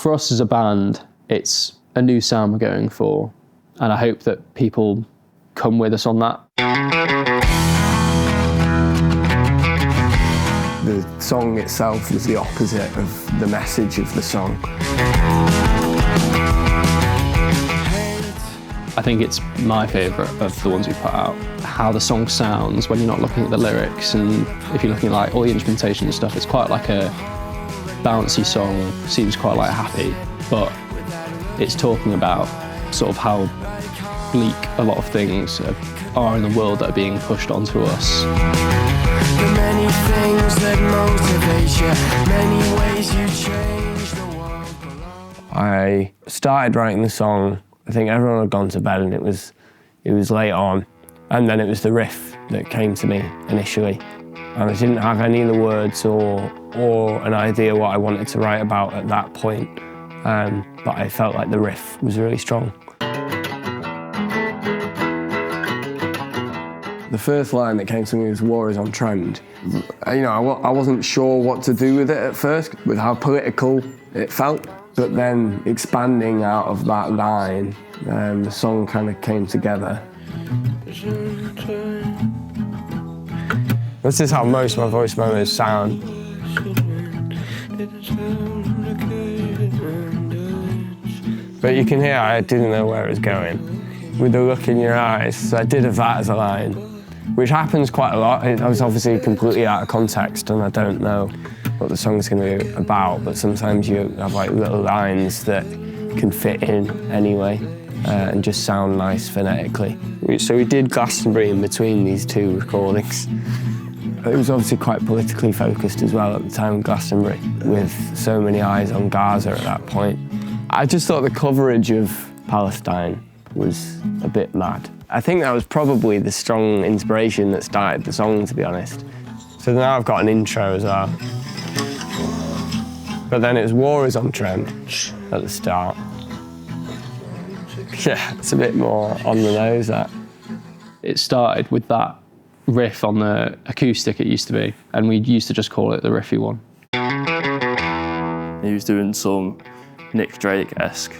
For us as a band, it's a new sound we're going for, and I hope that people come with us on that. The song itself was the opposite of the message of the song. I think it's my favourite of the ones we put out. How the song sounds when you're not looking at the lyrics, and if you're looking at like all the instrumentation and stuff, it's quite like a bouncy song, seems quite like happy, but it's talking about sort of how bleak a lot of things are in the world that are being pushed onto us. The many things that motivate you, many ways you change the world below. I started writing the song, I think everyone had gone to bed and it was late on, and then it was the riff that came to me initially. And I didn't have any of the words or an idea what I wanted to write about at that point, but I felt like the riff was really strong. The first line that came to me was "War is on trend." You know, I wasn't sure what to do with it at first, with how political it felt. But then expanding out of that line, the song kind of came together. This is how most of my voice memos sound. But you can hear I didn't know where it was going. With the look in your eyes, so I did have that as a line, which happens quite a lot. I was obviously completely out of context and I don't know what the song's going to be about, but sometimes you have like little lines that can fit in anyway and just sound nice phonetically. So we did Glastonbury in between these two recordings. It was obviously quite politically focused as well at the time of Glastonbury, with so many eyes on Gaza at that point. I just thought the coverage of Palestine was a bit mad. I think that was probably the strong inspiration that started the song, to be honest. So now I've got an intro as well. But then it was "War is on trend" at the start. Yeah, it's a bit more on the nose, that. It started with that riff on the acoustic it used to be, and we used to just call it the riffy one. He was doing some Nick Drake-esque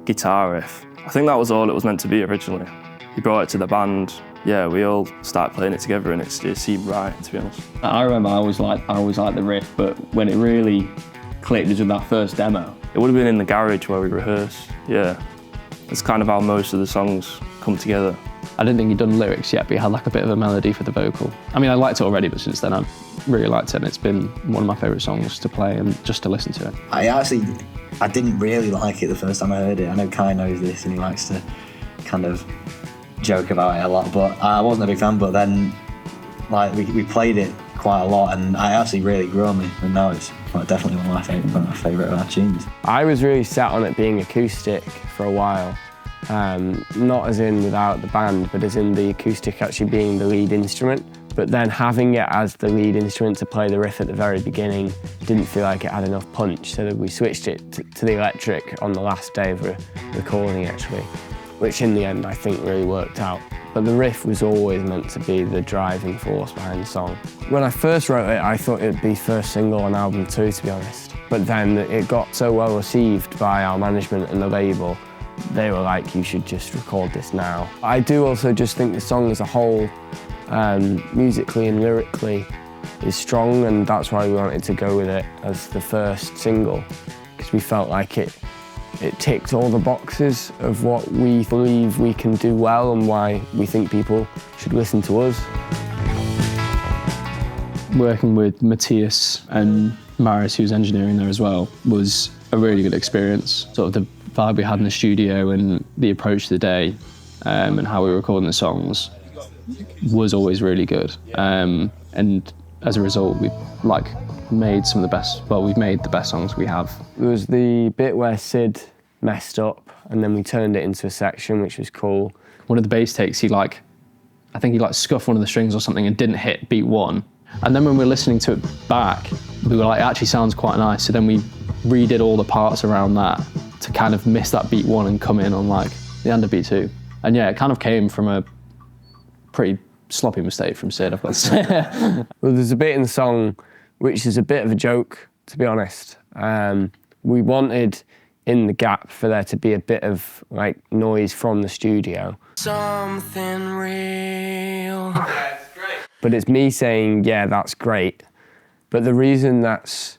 guitar riff. I think that was all it was meant to be originally. He brought it to the band. Yeah, we all started playing it together and it seemed right, to be honest. I remember I always liked the riff, but when it really clicked was with that first demo. It would have been in the garage where we rehearsed, yeah. That's kind of how most of the songs come together. I didn't think he'd done lyrics yet, but he had like a bit of a melody for the vocal. I mean, I liked it already, but since then I've really liked it, and it's been one of my favourite songs to play and just to listen to it. I didn't really like it the first time I heard it. I know Kai knows this and he likes to kind of joke about it a lot, but I wasn't a big fan, but then like we played it quite a lot and it actually really grew on me, and now it's definitely one of my favourite of our tunes. I was really set on it being acoustic for a while. Not as in without the band, but as in the acoustic actually being the lead instrument. But then having it as the lead instrument to play the riff at the very beginning didn't feel like it had enough punch, so that we switched it to the electric on the last day of recording actually, which in the end I think really worked out. But the riff was always meant to be the driving force behind the song. When I first wrote it, I thought it'd be first single on album 2, to be honest. But then it got so well received by our management and the label, they were like, you should just record this now. I do also just think the song as a whole, musically and lyrically, is strong, and that's why we wanted to go with it as the first single, because we felt like it ticked all the boxes of what we believe we can do well and why we think people should listen to us. Working with Matias and Maris, who's engineering there as well, was a really good experience. Sort of the vibe we had in the studio and the approach to the day and how we were recording the songs was always really good. And as a result, we've made some of the best, we've made the best songs we have. There was the bit where Sid messed up and then we turned it into a section, which was cool. One of the bass takes, I think he scuffed one of the strings or something and didn't hit beat 1. And then when we were listening to it back, we were like, it actually sounds quite nice. So then we redid all the parts around that to kind of miss that beat 1 and come in on the end of beat 2. And yeah, it kind of came from a pretty sloppy mistake from Sid, I've got to say. Well, there's a bit in the song which is a bit of a joke, to be honest, We wanted in the gap for there to be a bit of like noise from the studio. Something real. That's great. But it's me saying, yeah, that's great. But the reason that's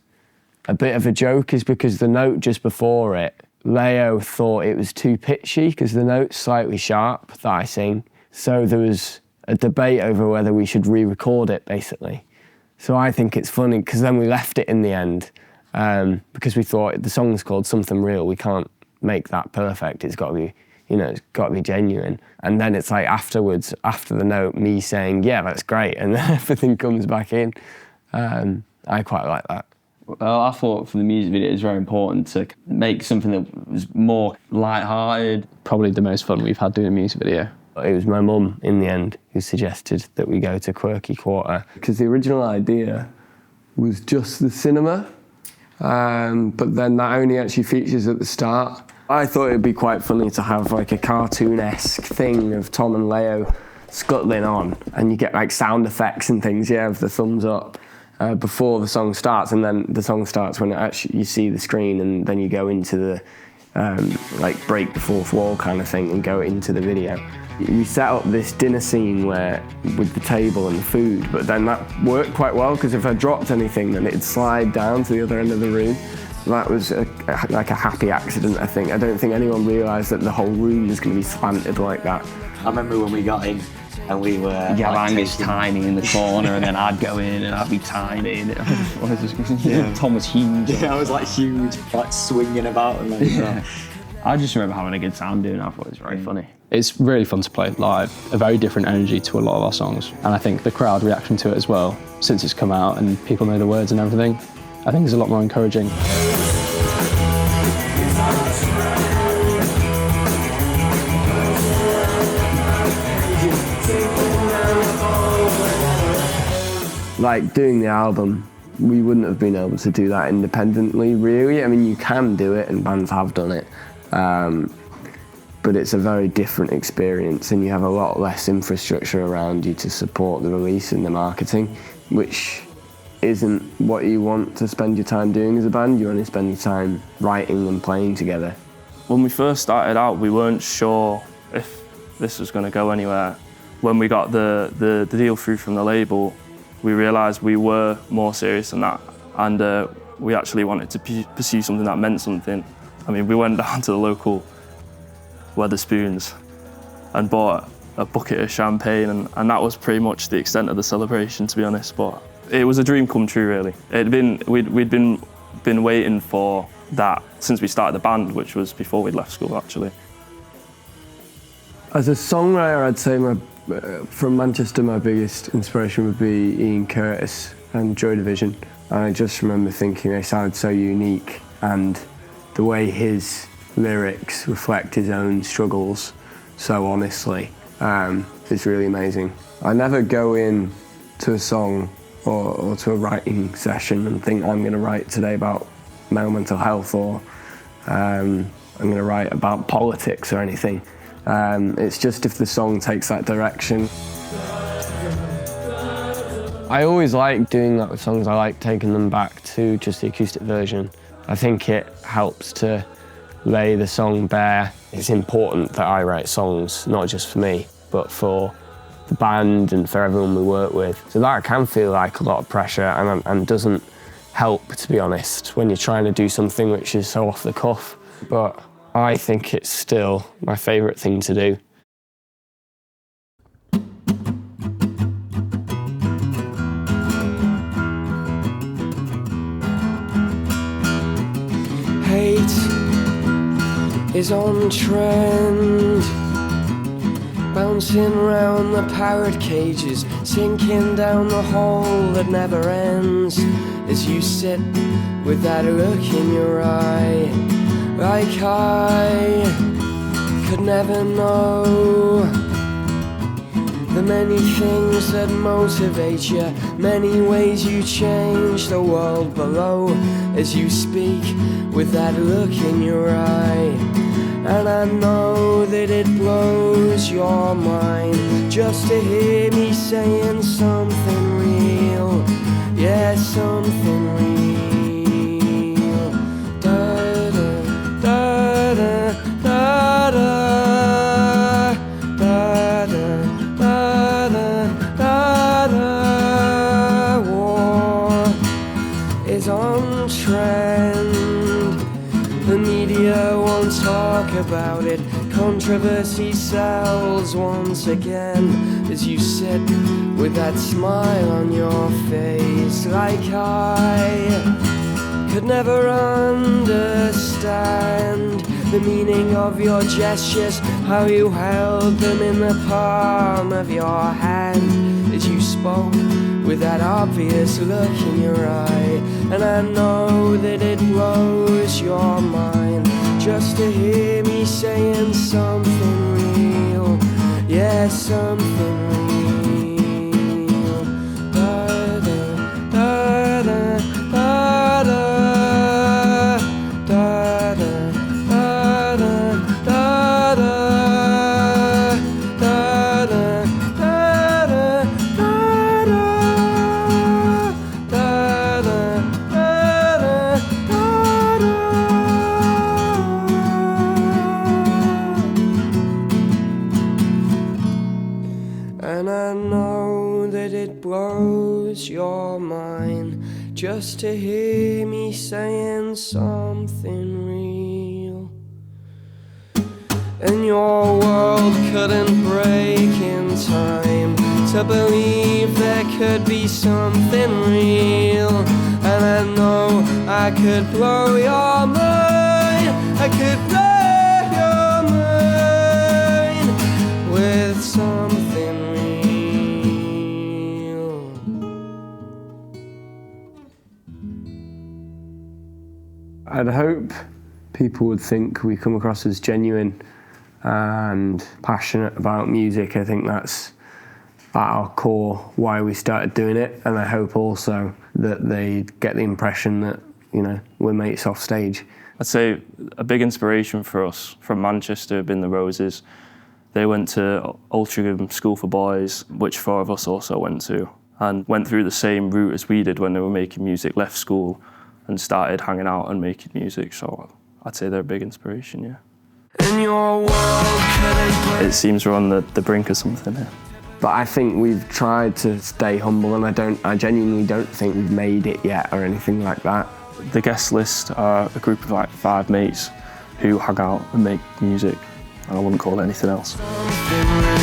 a bit of a joke is because the note just before it, Leo thought it was too pitchy because the note's slightly sharp that I sing. So there was a debate over whether we should re-record it, basically. So I think it's funny because then we left it in the end because we thought the song's called Something Real. We can't make that perfect. It's got to be, you know, it's got to be genuine. And then it's like afterwards, after the note, me saying, yeah, that's great. And then everything comes back in. I quite like that. Well, I thought for the music video it was very important to make something that was more light-hearted. Probably the most fun we've had doing a music video. It was my mum, in the end, who suggested that we go to Quirky Quarter. Because the original idea was just the cinema, but then that only actually features at the start. I thought it'd be quite funny to have like a cartoon-esque thing of Tom and Leo scuttling on, and you get like sound effects and things, yeah, of the thumbs up before the song starts, and then the song starts when it actually you see the screen, and then you go into the like break the fourth wall kind of thing and go into the video. We set up this dinner scene where with the table and the food, but then that worked quite well because if I dropped anything, then it'd slide down to the other end of the room. That was like a happy accident, I think. I don't think anyone realised that the whole room was going to be slanted like that. I remember when we got in and we were... Yeah, like, Angus tiny in the corner, and then I'd go in and I'd be tiny. And Tom was huge. Yeah, I was like huge, like swinging about and like that. I just remember having a good time doing it. I thought it was very funny. It's really fun to play live, a very different energy to a lot of our songs. And I think the crowd reaction to it as well, since it's come out and people know the words and everything, I think is a lot more encouraging. Like doing the album, we wouldn't have been able to do that independently, really. I mean, you can do it and bands have done it. But it's a very different experience and you have a lot less infrastructure around you to support the release and the marketing, which isn't what you want to spend your time doing as a band. You want to spend your time writing and playing together. When we first started out, we weren't sure if this was going to go anywhere. When we got the deal through from the label, we realised we were more serious than that, and we actually wanted to pursue something that meant something. I mean, we went down to the local Wetherspoons and bought a bucket of champagne, and that was pretty much the extent of the celebration, to be honest. But it was a dream come true, really. We'd been waiting for that since we started the band, which was before we'd left school, actually. As a songwriter, I'd say from Manchester, my biggest inspiration would be Ian Curtis and Joy Division. And I just remember thinking they sounded so unique, and the way his lyrics reflect his own struggles so honestly is really amazing. I never go in to a song or to a writing session and think I'm going to write today about male mental health or I'm going to write about politics or anything. It's just if the song takes that direction. I always like doing that with songs. I like taking them back to just the acoustic version. I think it helps to lay the song bare. It's important that I write songs, not just for me, but for the band and for everyone we work with. So that can feel like a lot of pressure and doesn't help, to be honest, when you're trying to do something which is so off the cuff. But I think it's still my favourite thing to do. Hate is on trend, bouncing round the parrot cages, sinking down the hole that never ends. As you sit with that look in your eye, like I could never know the many things that motivate you, many ways you change the world below. As you speak with that look in your eye, and I know that it blows your mind just to hear me saying something real, yeah, something real. The media won't talk about it. Controversy sells once again as you sit with that smile on your face. Like I could never understand the meaning of your gestures, how you held them in the palm of your hand as you spoke with that obvious look in your eye. And I know that it blows your mind just to hear me saying something real, yeah, something real. And I know that it blows your mind just to hear me saying something real. And your world couldn't break in time to believe there could be something real. And I know I could blow your mind, I could blow your mind with something real. I'd hope people would think we come across as genuine and passionate about music. I think that's at our core why we started doing it, and I hope also that they get the impression that, you know, we're mates off stage. I'd say a big inspiration for us from Manchester have been the Roses. They went to Altrincham School for Boys, which 4 of us also went to, and went through the same route as we did when they were making music, left school and started hanging out and making music. So I'd say they're a big inspiration, yeah. In your world, It seems we're on the brink of something here. But I think we've tried to stay humble, and I genuinely don't think we've made it yet or anything like that. The Guest List are a group of like 5 mates who hang out and make music, and I wouldn't call it anything else. something real.